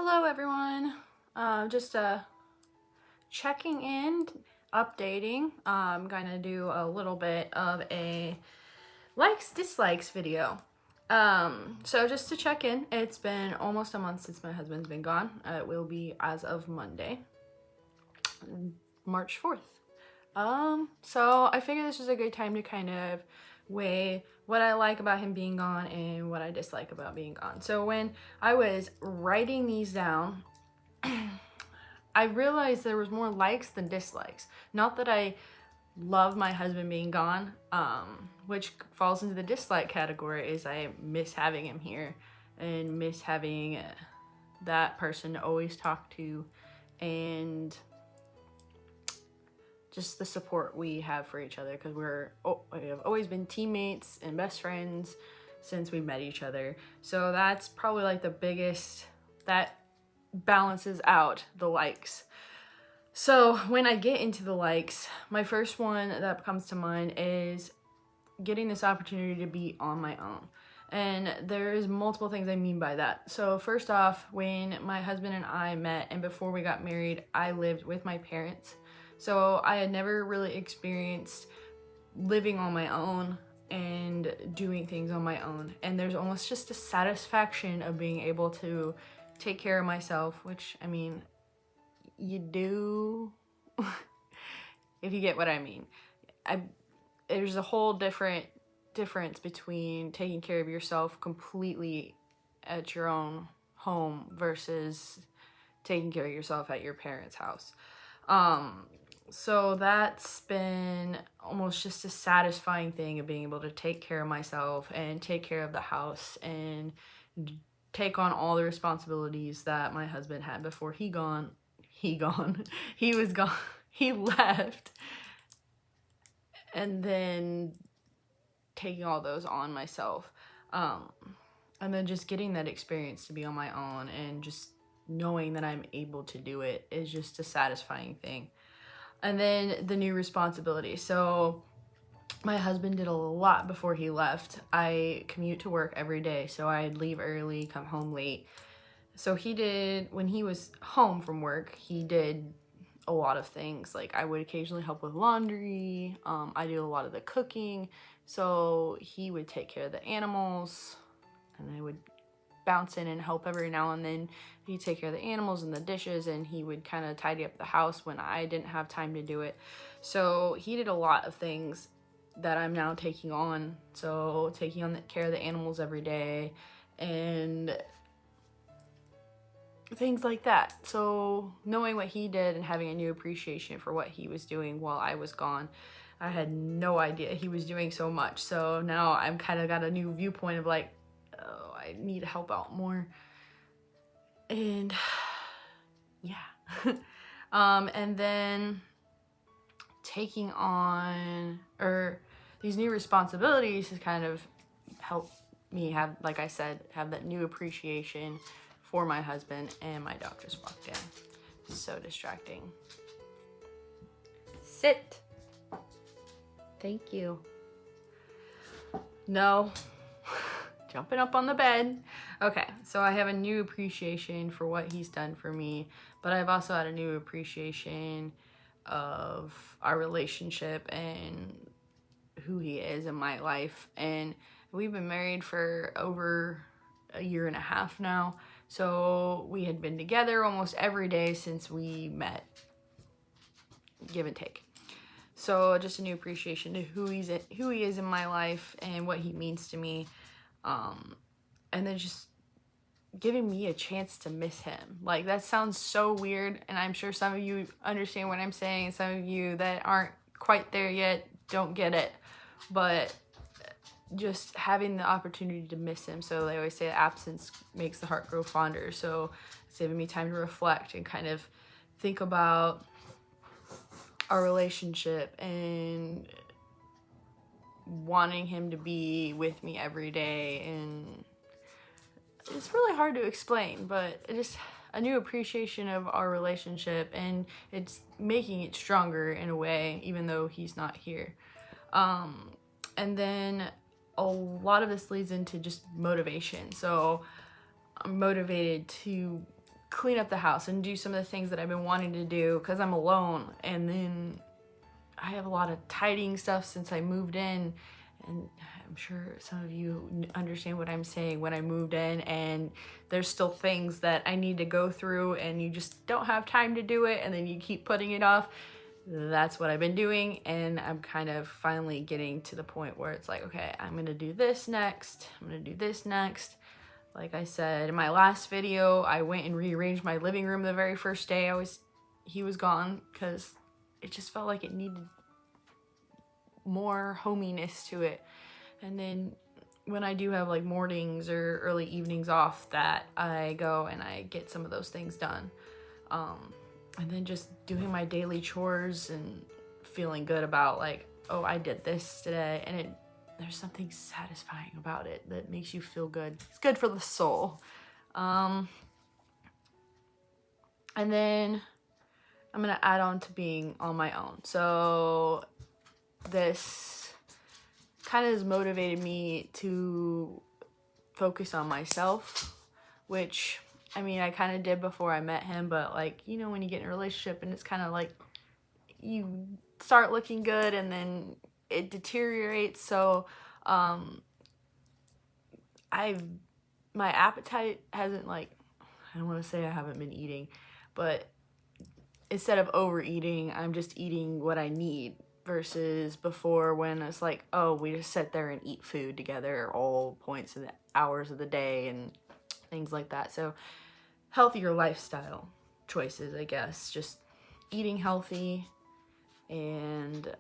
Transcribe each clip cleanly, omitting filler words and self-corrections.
Hello everyone, just checking in, updating. I'm gonna do a little bit of a likes dislikes video. So just to check in, it's been almost a month since my husband's been gone. It will be as of Monday, March 4th. So I figured this was a good time to kind of weigh what I like about him being gone and what I dislike about being gone. So when I was writing these down, I realized there was more likes than dislikes. Not that I love my husband being gone, which falls into the dislike category, is I miss having him here and miss having that person to always talk to, and just the support we have for each other, because we have always been teammates and best friends since we met each other. So that's probably like the biggest, that balances out the likes. So when I get into the likes, my first one that comes to mind is getting this opportunity to be on my own. And there's multiple things I mean by that. So first off, when my husband and I met and before we got married, I lived with my parents. So I had never really experienced living on my own and doing things on my own. And there's almost just a satisfaction of being able to take care of myself, which, I mean, you do, if you get what I mean. There's a whole difference between taking care of yourself completely at your own home versus taking care of yourself at your parents' house. So that's been almost just a satisfying thing of being able to take care of myself and take care of the house and take on all the responsibilities that my husband had before he was gone, he left, and then taking all those on myself, and then just getting that experience to be on my own and just knowing that I'm able to do it is just a satisfying thing. And then the new responsibility. So my husband did a lot before he left. I commute to work every day, so I'd leave early, come home late. So he did, when he was home from work, he did a lot of things. Like I would occasionally help with laundry. I do a lot of the cooking. So he would take care of the animals and I would bounce in and help every now and then. He'd take care of the animals and the dishes, and he would kind of tidy up the house when I didn't have time to do it. So he did a lot of things that I'm now taking on. So taking on the care of the animals every day and things like that. So knowing what he did and having a new appreciation for what he was doing while I was gone, I had no idea he was doing so much. So now I'm kind of got a new viewpoint of like, oh, I need to help out more. And yeah. And then taking on, or these new responsibilities has kind of helped me have, like I said, have that new appreciation for my husband. And my dog just walked in. So distracting. Sit. Thank you. No. Jumping up on the bed. Okay, so I have a new appreciation for what he's done for me, but I've also had a new appreciation of our relationship and who he is in my life. And we've been married for over a year and a half now. So we had been together almost every day since we met, give and take. So just a new appreciation to who he is in my life and what he means to me. And then just giving me a chance to miss him. Like, that sounds so weird, and I'm sure some of you understand what I'm saying, and some of you that aren't quite there yet don't get it. But just having the opportunity to miss him. So they always say absence makes the heart grow fonder. So it's giving me time to reflect and kind of think about our relationship and wanting him to be with me every day. And it's really hard to explain, but it just a new appreciation of our relationship, and it's making it stronger in a way, even though he's not here. And then a lot of this leads into just motivation. So I'm motivated to clean up the house and do some of the things that I've been wanting to do because I'm alone. And then I have a lot of tidying stuff since I moved in, and I'm sure some of you understand what I'm saying. When I moved in, and there's still things that I need to go through and you just don't have time to do it, and then you keep putting it off. That's what I've been doing, and I'm kind of finally getting to the point where it's like, okay, I'm gonna do this next, I'm gonna do this next. Like I said in my last video, I went and rearranged my living room the very first day he was gone, because it just felt like it needed more hominess to it. And then when I do have like mornings or early evenings off, that I go and I get some of those things done. And then just doing my daily chores and feeling good about like, oh, I did this today, and there's something satisfying about it that makes you feel good. It's good for the soul. And then I'm gonna add on to being on my own. So this kind of has motivated me to focus on myself, which, I mean, I kind of did before I met him, but like, you know, when you get in a relationship and it's kind of like you start looking good and then it deteriorates. So my appetite hasn't, like, I don't want to say I haven't been eating, but instead of overeating, I'm just eating what I need, versus before when it's like, oh, we just sit there and eat food together all points of the hours of the day and things like that. So healthier lifestyle choices, I guess, just eating healthy. And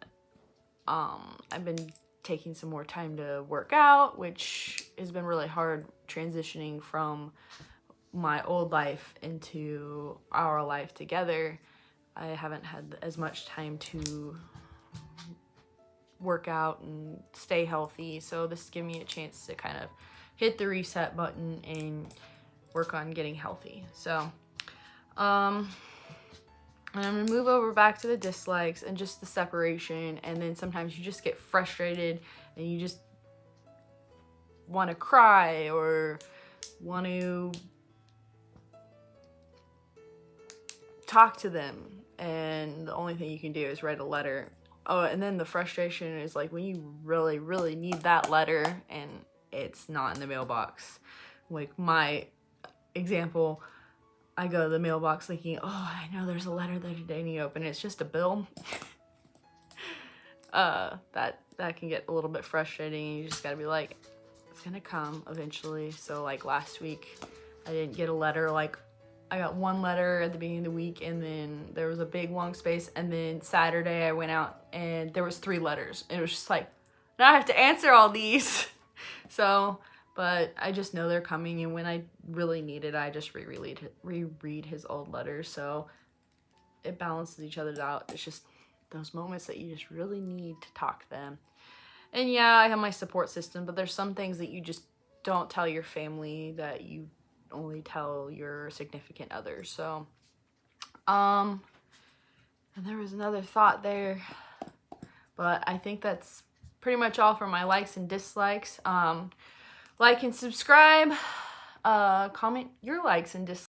I've been taking some more time to work out, which has been really hard transitioning from my old life into our life together. I haven't had as much time to work out and stay healthy, so this is giving me a chance to kind of hit the reset button and work on getting healthy. So and I'm gonna move over back to the dislikes and just the separation. And then sometimes you just get frustrated and you just want to cry or want to talk to them, and the only thing you can do is write a letter. Oh, and then the frustration is like when you really, really need that letter and it's not in the mailbox. Like my example, I go to the mailbox thinking, oh, I know there's a letter there today, and you open it, it's just a bill. That can get a little bit frustrating. You just gotta be like, it's gonna come eventually. So like last week, I didn't get a letter. Like I got one letter at the beginning of the week, and then there was a big long space, and then Saturday I went out and there was 3 letters. And it was just like, now I have to answer all these. So, but I just know they're coming, and when I really need it, I just reread his old letters. So it balances each other out. It's just those moments that you just really need to talk to them. And yeah, I have my support system, but there's some things that you just don't tell your family, that you only tell your significant others. So and there was another thought there, but I think that's pretty much all for my likes and dislikes. Like and subscribe, comment your likes and dislikes.